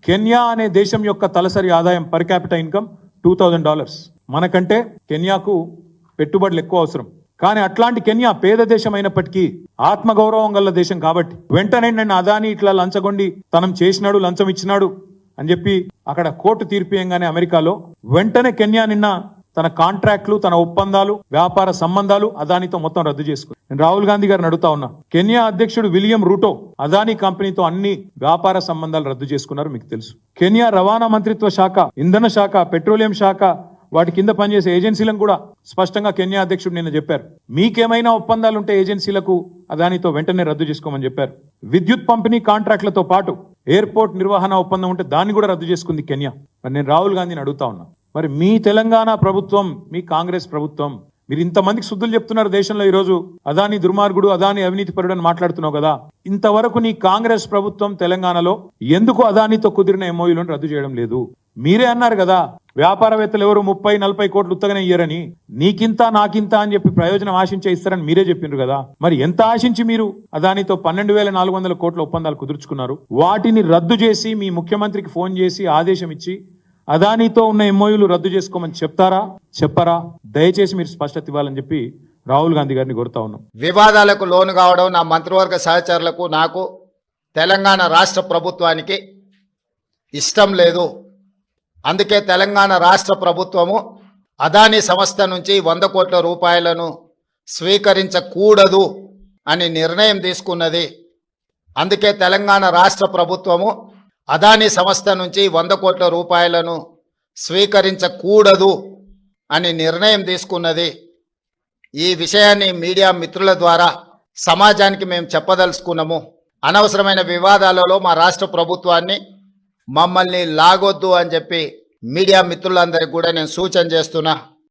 Kenya అనే దేశం యొక్క తలసరి ఆదాయం పర్ క్యాపిటల్ ఇన్కమ్ $2,000. మనకంటే కెన్యాకు పెట్టుబడులు ఎక్కువ అవసరం. కానీ అట్లాంటి కెన్యా పేద దేశం అయినప్పటికీ ఆత్మగౌరవం గల దేశం కాబట్టి వెంటనే నన్ను అదాని ఇట్లా లంచగొండి తనం చేసినాడు, లంచం ఇచ్చినాడు అని చెప్పి అక్కడ కోర్టు తీర్పియంగానే అమెరికాలో వెంటనే కెన్యా నిన్న తన కాంట్రాక్ట్లు, తన ఒప్పందాలు, వ్యాపార సంబంధాలు అదానితో మొత్తం రద్దు చేసుకుంది. నేను రాహుల్ గాంధీ గారిని అడుగుతా ఉన్నా, కెన్యా అధ్యక్షుడు విలియం రూటో అదాని కంపెనీతో అన్ని వ్యాపార సంబంధాలు రద్దు చేసుకున్నారు, మీకు తెలుసు. కెన్యా రవాణా మంత్రిత్వ శాఖ, ఇంధన శాఖ, పెట్రోలియం శాఖ, వాటి కింద పనిచేసే ఏజెన్సీలను కూడా స్పష్టంగా కెన్యా అధ్యక్షుడు నిన్న చెప్పారు, మీకేమైనా ఒప్పందాలు ఉంటే ఏజెన్సీలకు అదానితో వెంటనే రద్దు చేసుకోమని చెప్పారు. విద్యుత్ పంపిణీ కాంట్రాక్టులతో పాటు ఎయిర్పోర్ట్ నిర్వహణ ఒప్పందం ఉంటే దాన్ని కూడా రద్దు చేసుకుంది కెన్యా. మరి నేను రాహుల్ గాంధీని అడుగుతా ఉన్నా, మరి మీ తెలంగాణ ప్రభుత్వం, మీ కాంగ్రెస్ ప్రభుత్వం, మీరు ఇంతమందికి శుద్ధులు చెప్తున్నారు దేశంలో. ఈ రోజు అదాని దుర్మార్గుడు, అదాని అవినీతి పరుడు అని మాట్లాడుతున్నావు కదా, ఇంతవరకు నీ కాంగ్రెస్ ప్రభుత్వం తెలంగాణలో ఎందుకు అదానితో కుదిరిన ఎంఓయూలను రద్దు చేయడం లేదు? మీరే అన్నారు కదా, వ్యాపారవేత్తలు ఎవరు 30-40 కోట్లు ఉత్తగానే ఇయ్యరని, నీకింత నాకింత అని చెప్పి ప్రయోజనం ఆశించే ఇస్తారని మీరే చెప్పిండ్రు కదా. మరి ఎంత ఆశించి మీరు అదానితో 12,400 కోట్ల ఒప్పందాలు కుదుర్చుకున్నారు? వాటిని రద్దు చేసి మీ ముఖ్యమంత్రికి ఫోన్ చేసి ఆదేశం ఇచ్చి అదానితో ఉన్న ఎంఓయూలు రద్దు చేసుకోమని చెప్తారా, చెప్పరా? దయచేసి మీరు స్పష్టత ఇవ్వాలని చెప్పి రాహుల్ గాంధీ గారిని కోరుతా ఉన్నాం. వివాదాలకు లోను కావడం నా మంత్రివర్గ సహచరులకు, నాకు, తెలంగాణ రాష్ట్ర ప్రభుత్వానికి ఇష్టం లేదు. అందుకే తెలంగాణ రాష్ట్ర ప్రభుత్వము అదాని సంస్థ నుంచి 100 కోట్ల రూపాయలను స్వీకరించకూడదు అని నిర్ణయం తీసుకున్నది. అందుకే తెలంగాణ రాష్ట్ర ప్రభుత్వము అదాని సంస్థ నుంచి 100 కోట్ల రూపాయలను స్వీకరించకూడదు అని నిర్ణయం తీసుకున్నది. ఈ విషయాన్ని మీడియా మిత్రుల ద్వారా సమాజానికి మేము చెప్పదలుచుకున్నాము. అనవసరమైన వివాదాలలో మా రాష్ట్ర ప్రభుత్వాన్ని, మమ్మల్ని లాగొద్దు అని చెప్పి మీడియా మిత్రులందరికీ కూడా నేను సూచన చేస్తున్నా.